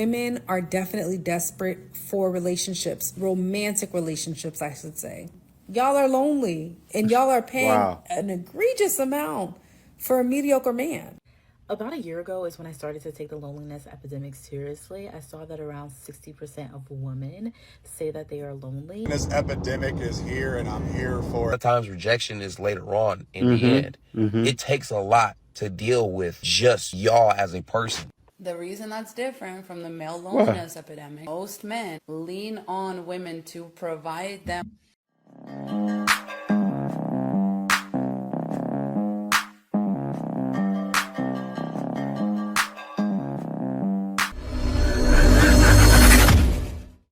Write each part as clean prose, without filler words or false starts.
women are definitely desperate for relationships, romantic relationships, I should say. Y'all are lonely and y'all are paying Wow. an egregious amount for a mediocre man. About a year ago is when I started to take the loneliness epidemic seriously. I saw that around 60% of women say that they are lonely. This epidemic is here and I'm here for it. Times rejection is later on in the end. Mm-hmm. Mm-hmm. It takes a lot to deal with just y'all as a person. The reason that's different from the male What? loneliness epidemic, most men lean on women to provide them.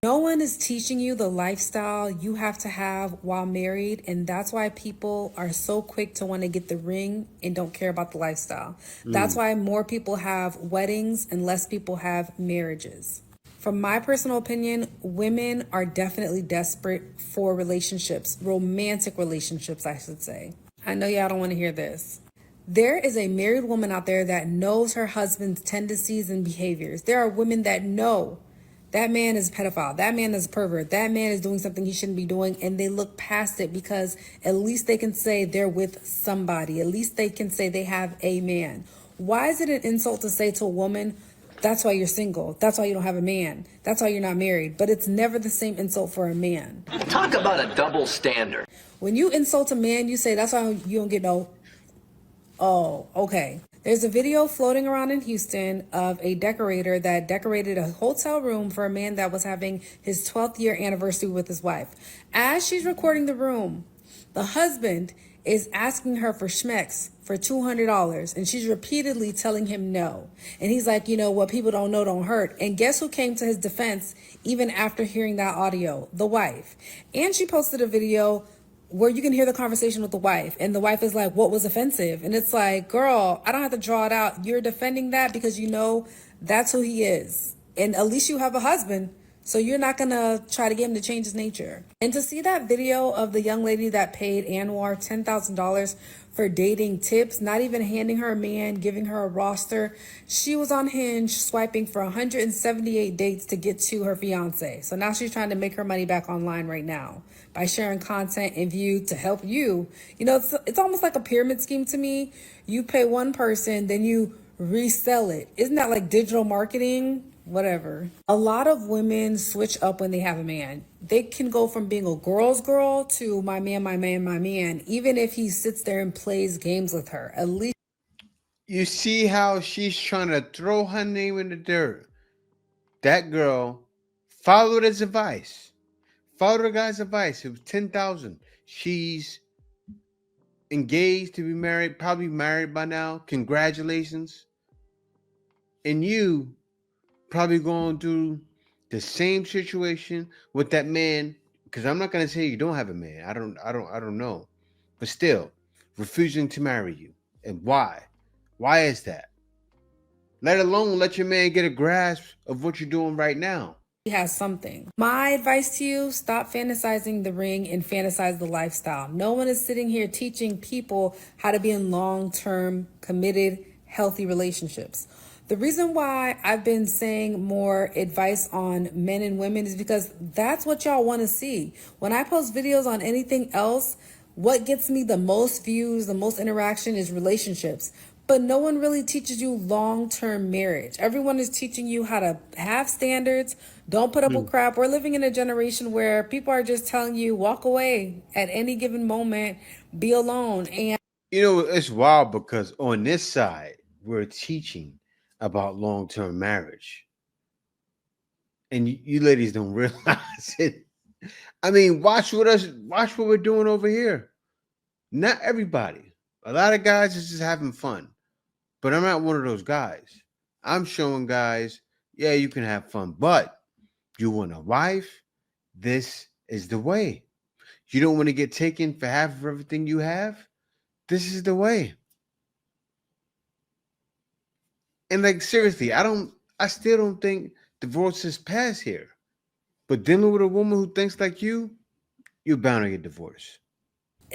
No one is teaching you the lifestyle you have to have while married, and that's why people are so quick to want to get the ring and don't care about the lifestyle. That's why more people have weddings and less people have marriages. From my personal opinion, women are definitely desperate for relationships, romantic relationships, I should say. I know y'all don't want to hear this. There is a married woman out there that knows her husband's tendencies and behaviors. There are women that know that man is a pedophile. That man is a pervert. That man is doing something he shouldn't be doing. And they look past it because at least they can say they're with somebody. At least they can say they have a man. Why is it an insult to say to a woman, that's why you're single. That's why you don't have a man. That's why you're not married. But it's never the same insult for a man. Talk about a double standard. When you insult a man, you say, that's why you don't get no. Oh, okay. There's a video floating around in Houston of a decorator that decorated a hotel room for a man that was having his 12th year anniversary with his wife. As she's recording the room, the husband is asking her for schmecks for $200, and she's repeatedly telling him no. And he's like, you know, what people don't know don't hurt. And guess who came to his defense even after hearing that audio? The wife. And she posted a video where you can hear the conversation with the wife, and the wife is like, what was offensive? And it's like, girl, I don't have to draw it out. You're defending that because you know that's who he is. And at least you have a husband, so you're not gonna try to get him to change his nature. And to see that video of the young lady that paid Anwar $10,000 for dating tips, not even handing her a man, giving her a roster. She was on Hinge swiping for 178 dates to get to her fiance. So now she's trying to make her money back online right now by sharing content and view to help you. You know, it's almost like a pyramid scheme to me. You pay one person, then you resell it. Isn't that like digital marketing? Whatever. A lot of women switch up when they have a man. They can go from being a girl's girl to my man, my man, my man, even if he sits there and plays games with her. At least You see how she's trying to throw her name in the dirt. That girl followed his advice. Followed the guy's advice. It was 10,000. She's engaged to be married, probably married by now. Congratulations. And you probably going through the same situation with that man, because I'm not gonna say you don't have a man. I don't know. But still, refusing to marry you. And why? Why is that? Let alone let your man get a grasp of what you're doing right now. he has something. My advice to you, stop fantasizing the ring and fantasize the lifestyle. No one is sitting here teaching people how to be in long-term, committed, healthy relationships. The reason why I've been saying more advice on men and women is because that's what y'all want to see. When I post videos on anything else, what gets me the most views, the most interaction is relationships. But no one really teaches you long-term marriage. Everyone is teaching you how to have standards, don't put up with crap. We're living in a generation where people are just telling you, walk away at any given moment, be alone. And You know, it's wild because on this side, we're teaching about long-term marriage. And you ladies don't realize it. I mean, watch what we're doing over here. Not everybody. A lot of guys is just having fun. But I'm not one of those guys. I'm showing guys, yeah, you can have fun, but you want a wife? This is the way. You don't want to get taken for half of everything you have? This is the way. And like seriously, I still don't think divorce is passed here. But dealing with a woman who thinks like you, you're bound to get divorced.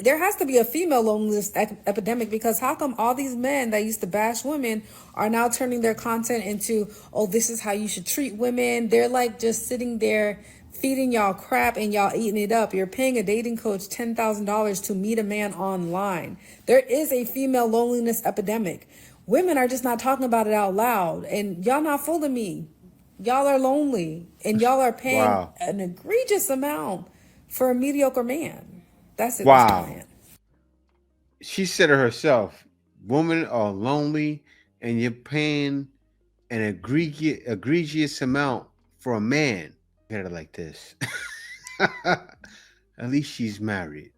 there has to be a female loneliness epidemic, because how come all these men that used to bash women are now turning their content into, oh, this is how you should treat women? They're like just sitting there feeding y'all crap and y'all eating it up. You're paying a dating coach $10,000 to meet a man online. There is a female loneliness epidemic. Women are just not talking about it out loud, and y'all not fooling me. Y'all are lonely, and y'all are paying Wow. an egregious amount for a mediocre man. That's it. That's my Wow. rant. She said it herself. Women are lonely and you're paying an egregious amount for a man. Look at it like this. At least she's married.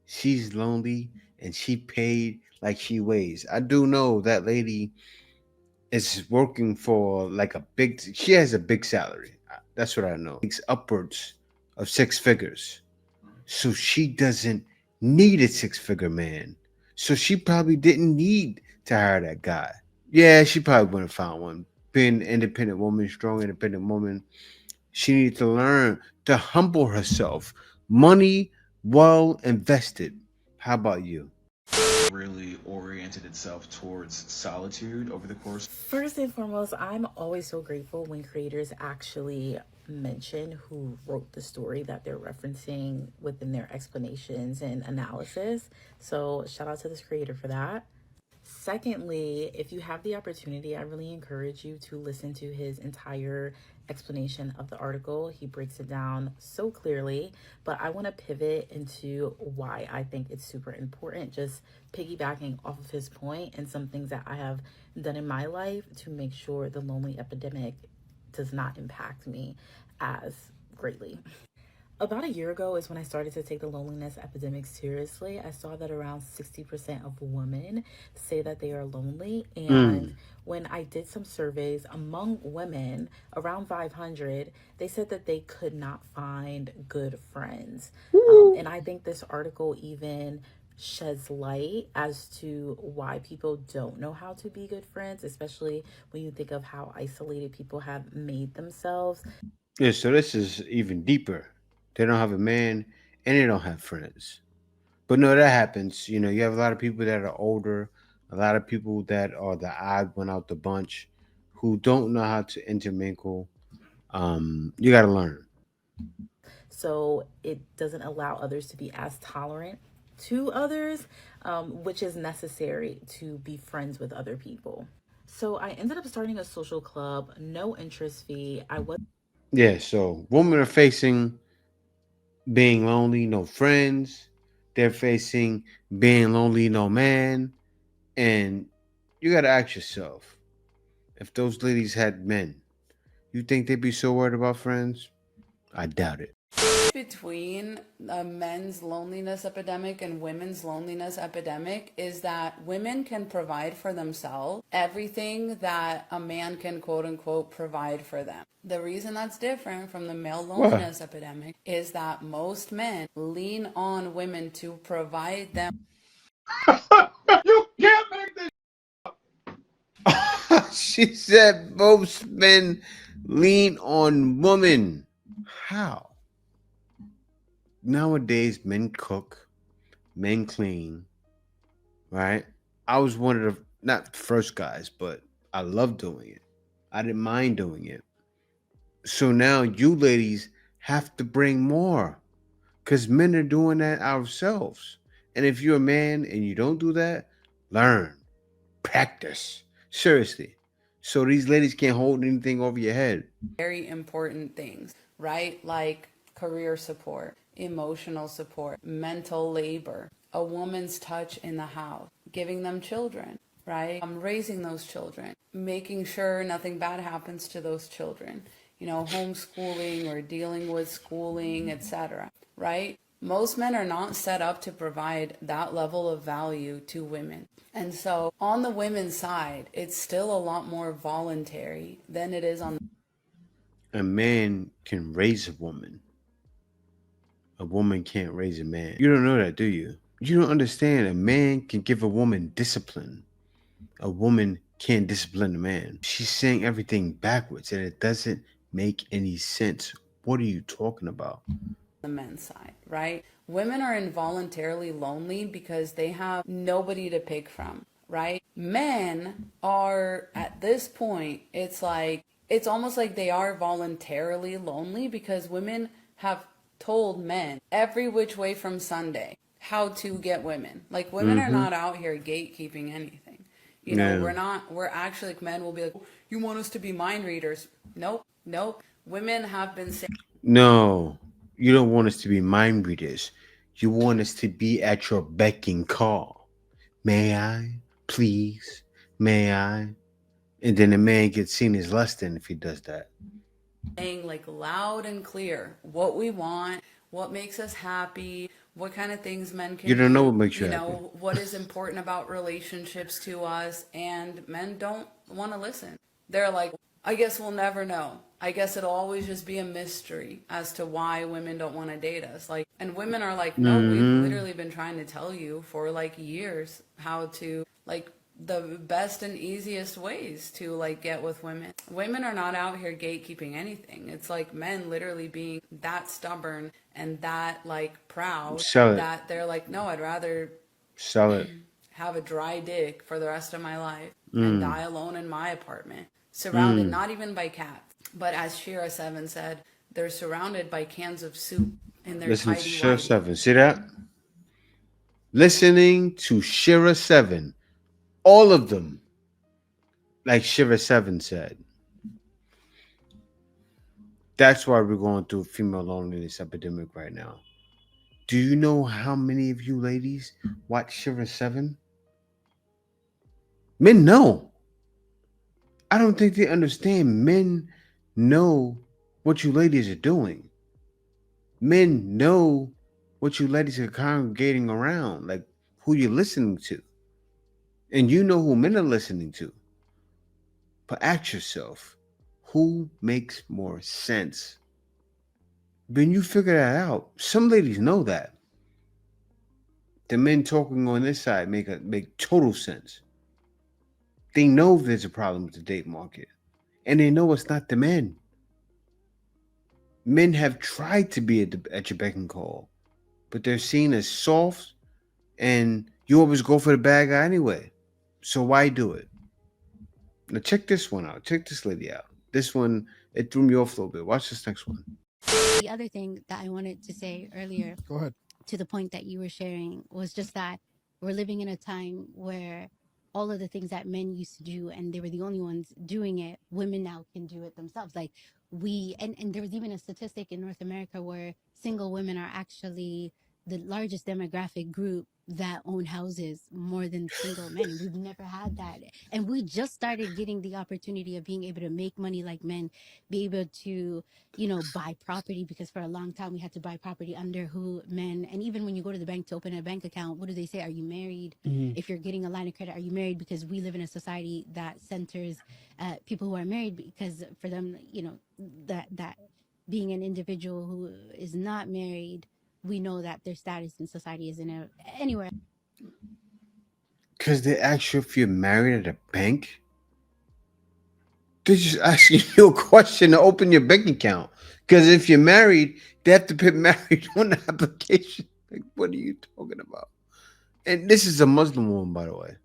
She's lonely and she paid like she weighs. I do know that lady is working for like she has a big salary. That's what I know. It's upwards of 6 figures. So she doesn't need a 6 figure man. So she probably didn't need to hire that guy. Yeah, she probably wouldn't have found one. Being an independent woman, strong independent woman, she needs to learn to humble herself. Money well invested. How about you? Really oriented itself towards solitude over the course. First and foremost, I'm always so grateful when creators actually mention who wrote the story that they're referencing within their explanations and analysis. So, shout out to this creator for that. Secondly, if you have the opportunity, I really encourage you to listen to his entire explanation of the article. He breaks it down so clearly, but I want to pivot into why I think it's super important, just piggybacking off of his point and some things that I have done in my life to make sure the lonely epidemic does not impact me as greatly. About a year ago is when I started to take the loneliness epidemic seriously. I saw that around 60% of women say that they are lonely. And when I did some surveys among women, around 500, they said that they could not find good friends. And I think this article even sheds light as to why people don't know how to be good friends, especially when you think of how isolated people have made themselves. Yeah, so this is even deeper. They don't have a man and they don't have friends. But no, that happens. You know, you have a lot of people that are older, a lot of people that are the odd one out the bunch who don't know how to intermingle. You got to learn. So it doesn't allow others to be as tolerant to others, which is necessary to be friends with other people. So I ended up starting a social club, no interest fee. I was Yeah, so women are facing being lonely, no friends. They're facing being lonely, no man. And you got to ask yourself, if those ladies had men, you think they'd be so worried about friends? I doubt it. Between men's loneliness epidemic and women's loneliness epidemic is that women can provide for themselves everything that a man can quote unquote provide for them. The reason that's different from the male What? loneliness epidemic is that most men lean on women to provide them. You can't make this. She said most men lean on women. How? Nowadays, men cook, men clean, right? I was one of the, not the first guys, but I love doing it. I didn't mind doing it. So now you ladies have to bring more because men are doing that ourselves. And if you're a man and you don't do that, learn, practice. Seriously. So these ladies can't hold anything over your head. Very important things, right? Like career support, emotional support, mental labor, a woman's touch in the house, giving them children, right? Raising those children, making sure nothing bad happens to those children, homeschooling or dealing with schooling, etc., right? Most men are not set up to provide that level of value to women. And so on the women's side, it's still a lot more voluntary than it is on A man can raise a woman. A woman can't raise a man. You don't know that, do you? You don't understand. A man can give a woman discipline. A woman can't discipline a man. She's saying everything backwards and it doesn't make any sense. What are you talking about? the men's side, right? Women are involuntarily lonely because they have nobody to pick from, right? Men are at this point, it's almost like they are voluntarily lonely because women have told men every which way from Sunday how to get women. Like women are not out here gatekeeping anything. You know, Yeah. we're actually like men will be like, you want us to be mind readers. Nope, nope. Women have been saying No, you don't want us to be mind readers. You want us to be at your beck and call. May I? Please? May I? And then the man gets seen as less than if he does that. saying like loud and clear what we want, what makes us happy, what kind of things men You can don't know do, what makes you you happy. know, what is important about relationships to us, and men don't want to listen. They're like, I guess we'll never know. I guess it'll always just be a mystery as to why women don't want to date us. Like, and women are like, no, we've Mm-hmm. literally been trying to tell you for like years how to like the best and easiest ways to like get with women. Women are not out here gatekeeping anything. It's like men literally being that stubborn and that like proud Sell it. that they're like, no, I'd rather Sell it. have a dry dick for the rest of my life and Mm. die alone in my apartment, surrounded Mm. not even by cats, but as Shira Seven said, they're surrounded by cans of soup in their Listen to tidy Shira whities. 7. See that? Listening to Shira 7. All of them. Like Shira 7 said. That's why we're going through a female loneliness epidemic right now. Do you know how many of you ladies watch Shiver 7? Men know. I don't think they understand. Men know what you ladies are doing. Men know what you ladies are congregating around, like who you're listening to. And you know who men are listening to. But ask yourself, who makes more sense? When you figure that out, some ladies know that. The men talking on this side make total sense. They know there's a problem with the date market, and they know it's not the men. Men have tried to be at your beck and call, but they're seen as soft, and you always go for the bad guy anyway. So why do it? Now check this one out. Check this lady out. This one, it threw me off a little bit. Watch this next one. The other thing that I wanted to say earlier, Go ahead. to the point that you were sharing, was just that we're living in a time where all of the things that men used to do and they were the only ones doing it, women now can do it themselves. Like and there was even a statistic in North America where single women are actually the largest demographic group that own houses more than single men. We've never had that. And we just started getting the opportunity of being able to make money like men, be able to, buy property, because for a long time we had to buy property under who men. And even when you go to the bank to open a bank account, what do they say? Are you married? If you're getting a line of credit, are you married? Because we live in a society that centers people who are married, because for them, that being an individual who is not married, we know that their status in society isn't anywhere. Because they ask you if you're married at a bank. They're just asking you a question to open your bank account. Because if you're married, they have to put married on the application. Like, what are you talking about? And this is a Muslim woman, by the way.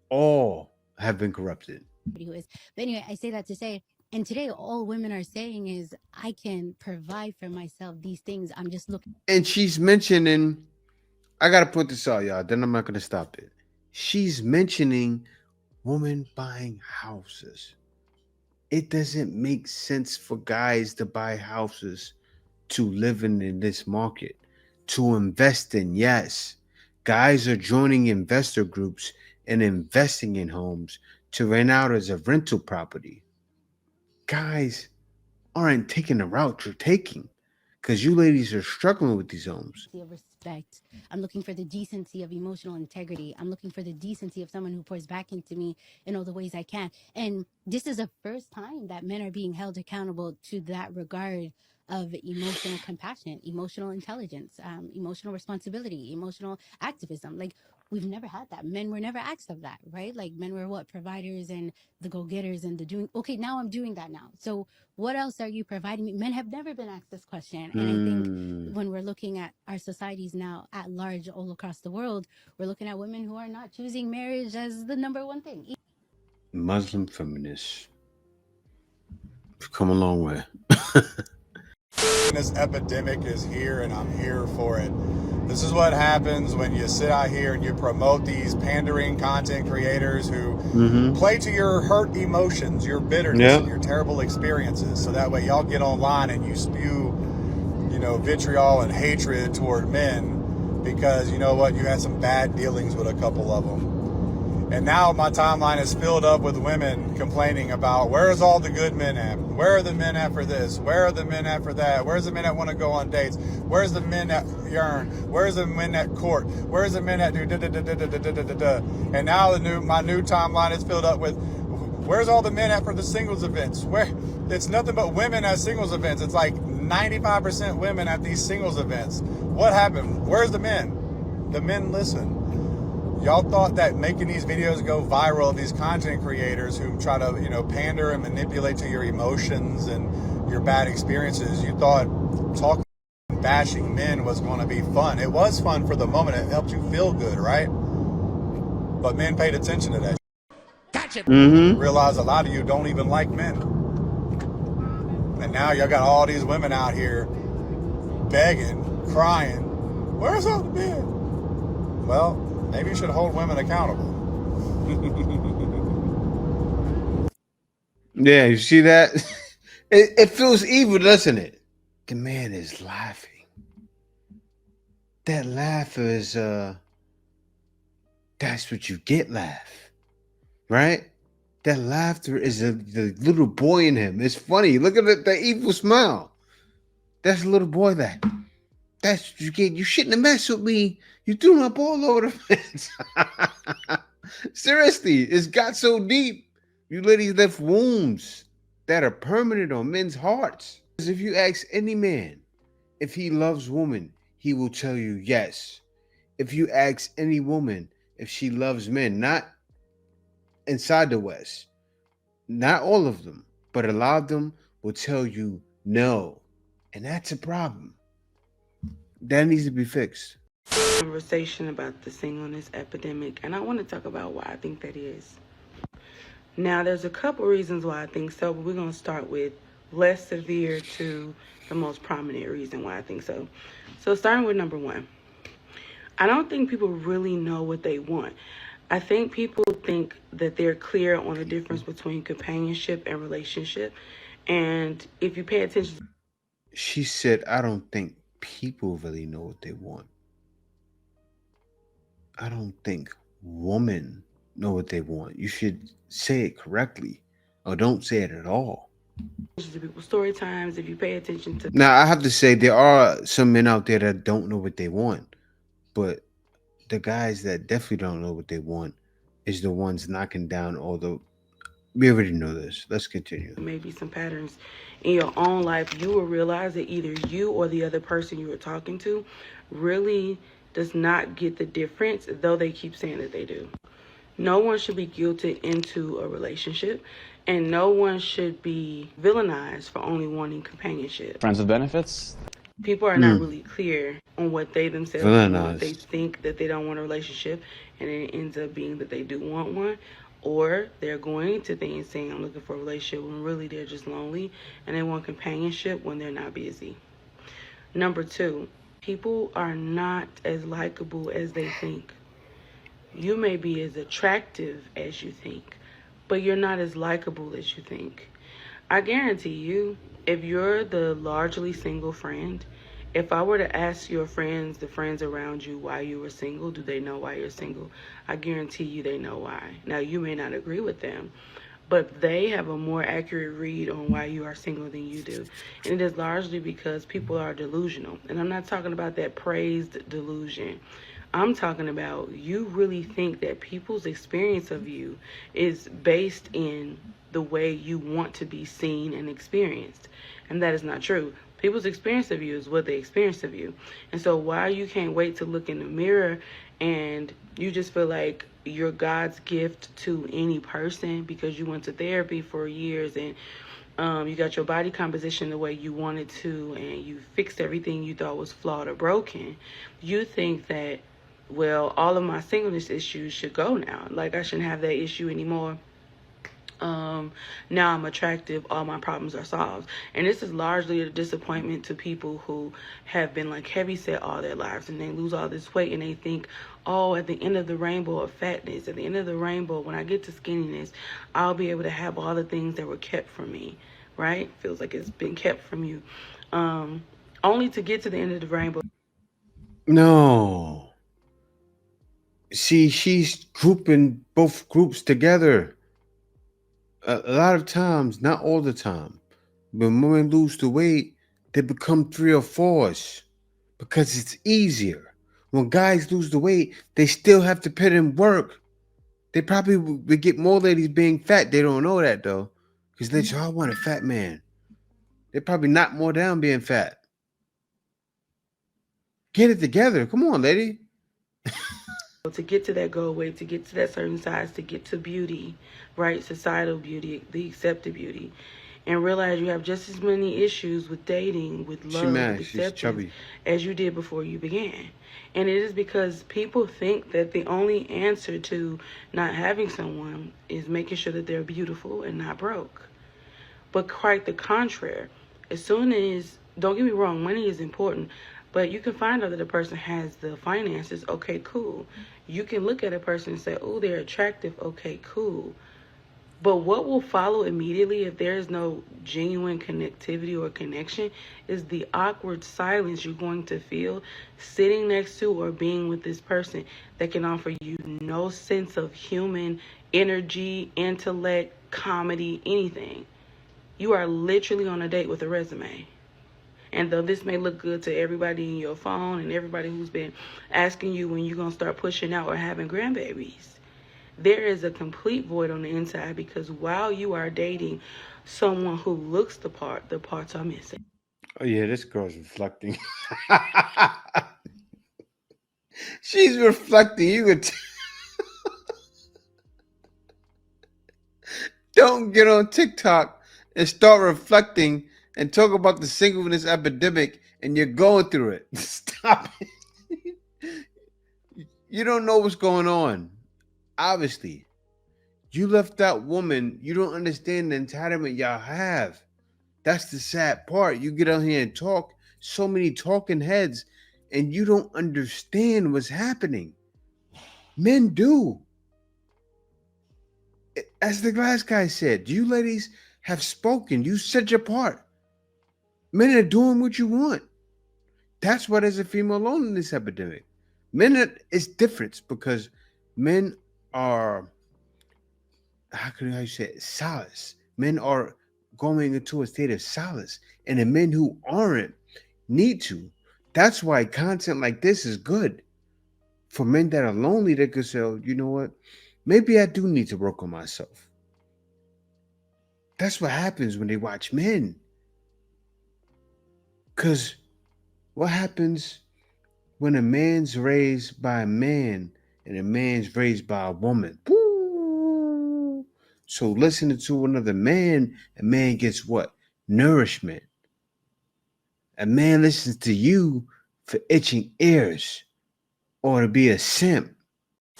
All have been corrupted. Who is. But anyway, I say that to say, and today all women are saying is, I can provide for myself these things. I'm just looking. And she's mentioning, I got to put this out, y'all. Then I'm not going to stop it. She's mentioning women buying houses. It doesn't make sense for guys to buy houses to live in this market, to invest in. Yes, guys are joining investor groups and investing in homes to rent out as a rental property. Guys aren't taking the route you're taking because you ladies are struggling with these homes. Of respect. I'm looking for the decency of emotional integrity. I'm looking for the decency of someone who pours back into me in all the ways I can. And this is the first time that men are being held accountable to that regard of emotional compassion, emotional intelligence, emotional responsibility, emotional activism. Like, we've never had that. Men were never asked of that, right? Like men were what? Providers and the go-getters and the doing. Okay, now I'm doing that now. So what else are you providing me? Men have never been asked this question. And I think when we're looking at our societies now at large all across the world, we're looking at women who are not choosing marriage as the number one thing. Muslim feminists have come a long way. This epidemic is here, and I'm here for it. This is what happens when you sit out here and you promote these pandering content creators who play to your hurt emotions, your bitterness, and your terrible experiences. So that way y'all get online and you spew, vitriol and hatred toward men because, you know what, you had some bad dealings with a couple of them. And now my timeline is filled up with women complaining about, where's all the good men at? Where are the men at for this? Where are the men at for that? Where's the men that want to go on dates? Where's the men that yearn? Where's the men that court? Where's the men that do da-da-da-da-da-da-da-da? And now my new timeline is filled up with, where's all the men at for the singles events? Where it's nothing but women at singles events. It's like 95% women at these singles events. What happened? Where's the men? The men listen. Y'all thought that making these videos go viral, these content creators who try to, pander and manipulate to your emotions and your bad experiences, you thought talking and bashing men was going to be fun. It was fun for the moment. It helped you feel good, right? But men paid attention to that. Gotcha. Realize a lot of you don't even like men. And now y'all got all these women out here begging, crying, where's all the men? Well, maybe you should hold women accountable. Yeah, you see that? It feels evil, doesn't it? The man is laughing. That laugh is, that's what you get, laugh. Right? That laughter is the little boy in him. It's funny. Look at the evil smile. That's a little boy that. That's what you get. You shouldn't have messed with me. You threw my ball over the fence. Seriously, it's got so deep. You ladies left wounds that are permanent on men's hearts. Because if you ask any man if he loves women, he will tell you yes. If you ask any woman if she loves men, not inside the West, not all of them, but a lot of them will tell you no. And that's a problem. That needs to be fixed. Conversation about the singleness epidemic, and I want to talk about why I think that is. Now, there's a couple reasons why I think so, but we're going to start with less severe to the most prominent reason why I think so. So starting with number one, I don't think people really know what they want. I think people think that they're clear on the difference between companionship and relationship. And if you pay attention... She said, I don't think people really know what they want. I don't think women know what they want. You should say it correctly, or don't say it at all. To people's story times, if you pay attention to... Now, I have to say, there are some men out there that don't know what they want, but the guys that definitely don't know what they want is the ones knocking down all the... We already know this. Let's continue. Maybe some patterns in your own life. You will realize that either you or the other person you are talking to really does not get the difference, though they keep saying that they do. No one should be guilted into a relationship, and no one should be villainized for only wanting companionship. Friends with benefits? People are not really clear on what they themselves want. They think that they don't want a relationship, and it ends up being that they do want one. Or they're going to things saying, I'm looking for a relationship, when really they're just lonely, and they want companionship when they're not busy. Number two, people are not as likable as they think. You may be as attractive as you think, but you're not as likable as you think. I guarantee you, if you're the largely single friend, if I were to ask your friends, the friends around you, why you were single, do they know why you're single? I guarantee you they know why. Now, you may not agree with them, but they have a more accurate read on why you are single than you do. And it is largely because people are delusional. And I'm not talking about that praised delusion. I'm talking about you really think that people's experience of you is based in the way you want to be seen and experienced. And that is not true. People's experience of you is what they experience of you. And so while you can't wait to look in the mirror and you just feel like you're God's gift to any person because you went to therapy for years and you got your body composition the way you wanted to and you fixed everything you thought was flawed or broken, you think that, well, all of my singleness issues should go now. Like, I shouldn't have that issue anymore. Now I'm attractive, all my problems are solved. And this is largely a disappointment to people who have been like heavy set all their lives and they lose all this weight and they think, oh, at the end of the rainbow of fatness, at the end of the rainbow, when I get to skinniness, I'll be able to have all the things that were kept from me, right? Feels like it's been kept from you. Only to get to the end of the rainbow. No. See, she's grouping both groups together. A lot of times, not all the time, when women lose the weight, they become 3 or 4s because it's easier. When guys lose the weight, they still have to put in work. They probably would get more ladies being fat. They don't know that though, because they say, "Oh, I want a fat man." They probably knock more down being fat. Get it together. Come on, lady. To get to that goal weight, to get to that certain size, to get to beauty, right? Societal beauty, the accepted beauty. And realize you have just as many issues with dating, with She love, mad. with She's acceptance chubby. as you did before you began. And it is because people think that the only answer to not having someone is making sure that they're beautiful and not broke. But quite the contrary. As soon as, don't get me wrong, money is important, but you can find out that a person has the finances, okay, cool. You can look at a person and say, oh, they're attractive, okay, cool. But what will follow immediately if there is no genuine connectivity or connection is the awkward silence you're going to feel sitting next to or being with this person that can offer you no sense of human energy, intellect, comedy, anything. You are literally on a date with a resume. And though this may look good to everybody in your phone and everybody who's been asking you when you're going to start pushing out or having grandbabies, there is a complete void on the inside because while you are dating someone who looks the part, the parts are missing. Oh yeah, this girl's reflecting. She's reflecting. You could don't get on TikTok and start reflecting and talk about the singleness epidemic and you're going through it. Stop it. You don't know what's going on. Obviously. You left that woman. You don't understand the entitlement y'all have. That's the sad part. You get on here and talk, so many talking heads, and you don't understand what's happening. Men do. As the glass guy said, you ladies have spoken. You said your part. Men are doing what you want. That's why there's a female loneliness epidemic. It's different because men are, how can I say it, solace. Men are going into a state of solace, and the men who aren't need to. That's why content like this is good for men that are lonely. They could say, oh, you know what? Maybe I do need to work on myself. That's what happens when they watch men. Because what happens when a man's raised by a man and a man's raised by a woman? Woo! So listening to another man, a man gets what? Nourishment. A man listens to you for itching ears or to be a simp.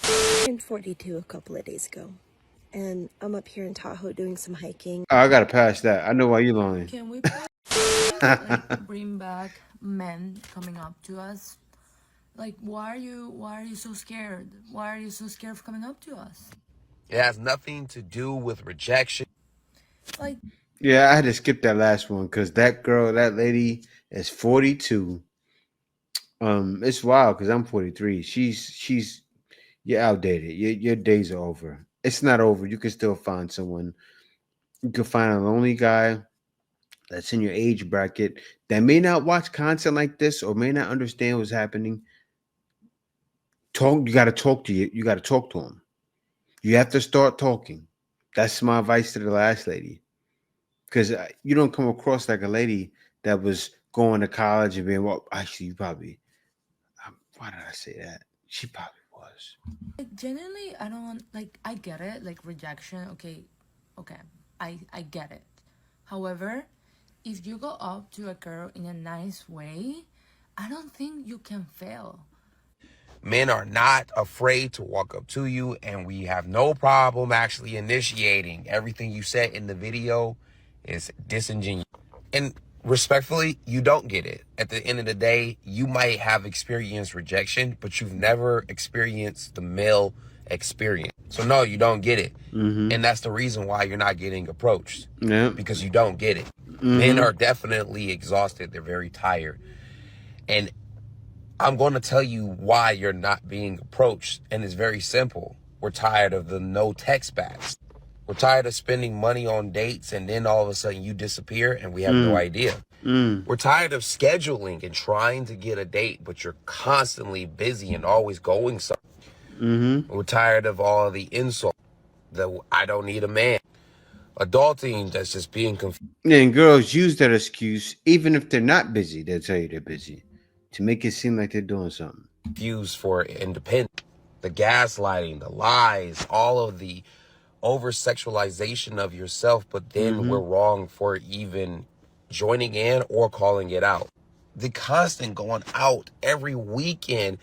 I turned 42 a couple of days ago, and I'm up here in Tahoe doing some hiking. Oh, I gotta pass that. I know why you lying. Can we like bring back men coming up to us? Like, why are you so scared? Why are you so scared of coming up to us? It has nothing to do with rejection. Like, yeah, I had to skip that last one because that girl, that lady is 42. It's wild because I'm 43. She's you're outdated. Your days are over. It's not over. You can still find someone. You can find a lonely guy that's in your age bracket that may not watch content like this or may not understand what's happening. Talk. You got to talk to you. You got to talk to him. You have to start talking. That's my advice to the last lady, because you don't come across like a lady that was going to college and being, well, actually, you probably. Why did I say that? She probably was. Like genuinely, I don't like. I get it. Like rejection. Okay, okay. I get it. However, if you go up to a girl in a nice way, I don't think you can fail. Men are not afraid to walk up to you, and we have no problem actually initiating. Everything you said in the video is disingenuous. And respectfully, you don't get it. At the end of the day, you might have experienced rejection, but you've never experienced the male experience. So no, you don't get it. And that's the reason why you're not getting approached. Yeah. Because you don't get it. Men are definitely exhausted. They're very tired. And I'm going to tell you why you're not being approached. And it's very simple. We're tired of the no text backs. We're tired of spending money on dates and then all of a sudden you disappear and we have no idea. We're tired of scheduling and trying to get a date, but you're constantly busy and always going somewhere. We're tired of all the insults. I don't need a man. Adulting that's just being confused. And girls use that excuse, even if they're not busy, they'll tell you they're busy to make it seem like they're doing something. Confused for independence. The gaslighting, the lies, all of the over sexualization of yourself, but then we're wrong for even joining in or calling it out. The constant going out every weekend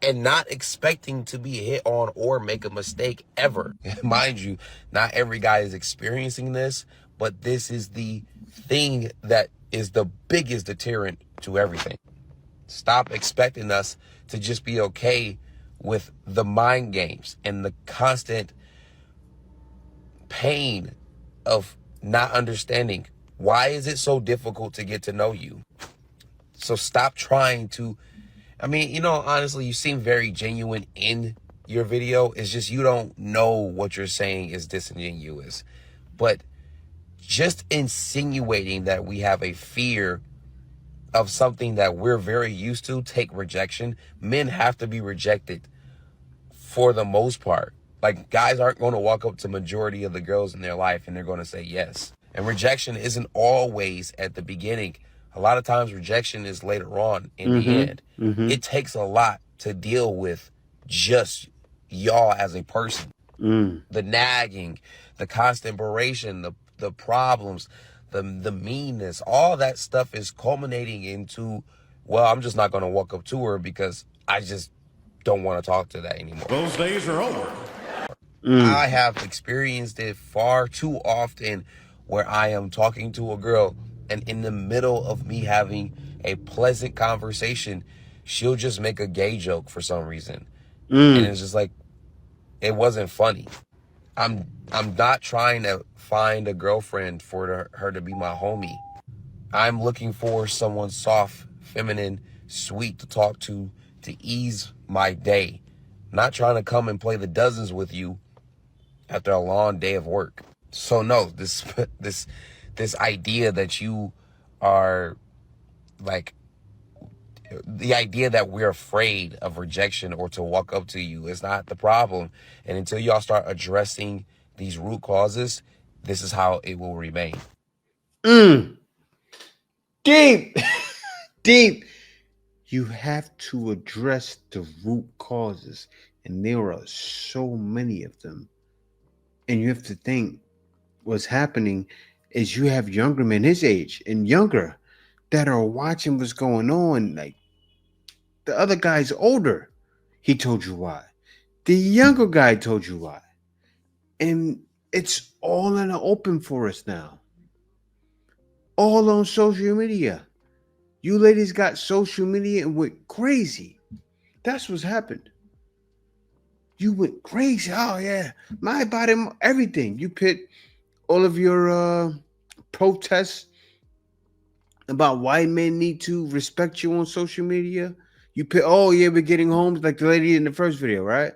and not expecting to be hit on or make a mistake ever. Mind you, not every guy is experiencing this, but this is the thing that is the biggest deterrent to everything. Stop expecting us to just be okay with the mind games and the constant pain of not understanding. Why is it so difficult to get to know you? So stop trying to, honestly, you seem very genuine in your video. It's just you don't know what you're saying is disingenuous. But just insinuating that we have a fear of something that we're very used to, take rejection. Men have to be rejected for the most part. Like, guys aren't going to walk up to majority of the girls in their life and they're going to say yes. And rejection isn't always at the beginning. A lot of times rejection is later on in the end. It takes a lot to deal with just y'all as a person. The nagging, the constant beration, the problems, the meanness, all that stuff is culminating into, well, I'm just not going to walk up to her because I just don't want to talk to that anymore. Those days are over. I have experienced it far too often where I am talking to a girl and in the middle of me having a pleasant conversation, she'll just make a gay joke for some reason. And it's just like, it wasn't funny. I'm not trying to find a girlfriend for her to be my homie. I'm looking for someone soft, feminine, sweet to talk to ease my day. Not trying to come and play the dozens with you after a long day of work. So no, this idea that you are like, the idea that we're afraid of rejection or to walk up to you is not the problem. And until y'all start addressing these root causes, this is how it will remain. Deep. Deep. You have to address the root causes, and there are so many of them. And you have to think what's happening is you have younger men his age and younger that are watching what's going on. Like, the other guy's older. He told you why. The younger guy told you why. And it's all in the open for us now. All on social media. You ladies got social media and went crazy. That's what's happened. You went crazy. Oh, yeah. My body, everything. You put all of your protests about why men need to respect you on social media. You put, oh, yeah, we're getting homes like the lady in the first video, right?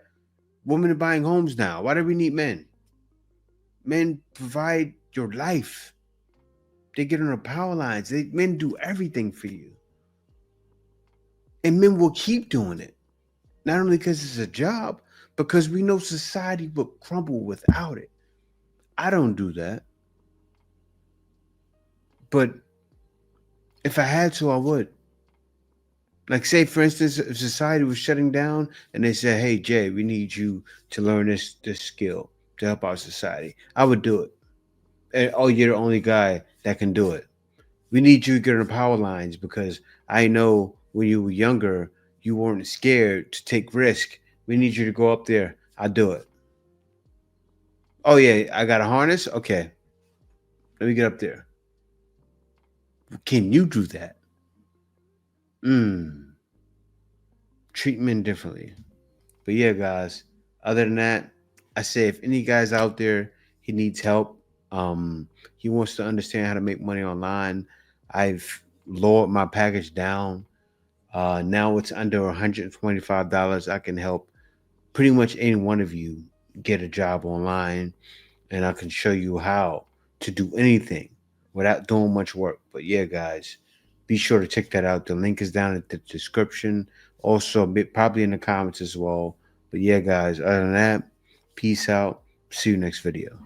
Women are buying homes now. Why do we need men? Men provide your life. They get on the power lines. Men do everything for you. And men will keep doing it. Not only because it's a job, because we know society would crumble without it. I don't do that. But if I had to, I would. Like, say, for instance, if society was shutting down and they said, hey, Jay, we need you to learn this skill to help our society, I would do it. And, oh, you're the only guy that can do it. We need you to get on the power lines because I know when you were younger, you weren't scared to take risk. We need you to go up there. I'll do it. Oh, yeah, I got a harness? Okay, let me get up there. Can you do that? Treat men differently. But yeah, guys, other than that, I say if any guys out there, he needs help. He wants to understand how to make money online. I've lowered my package down. Now it's under $125. I can help pretty much any one of you get a job online, and I can show you how to do anything without doing much work. But yeah, guys, be sure to check that out. The link is down in the description. Also, probably in the comments as well. But yeah, guys, other than that, peace out. See you next video.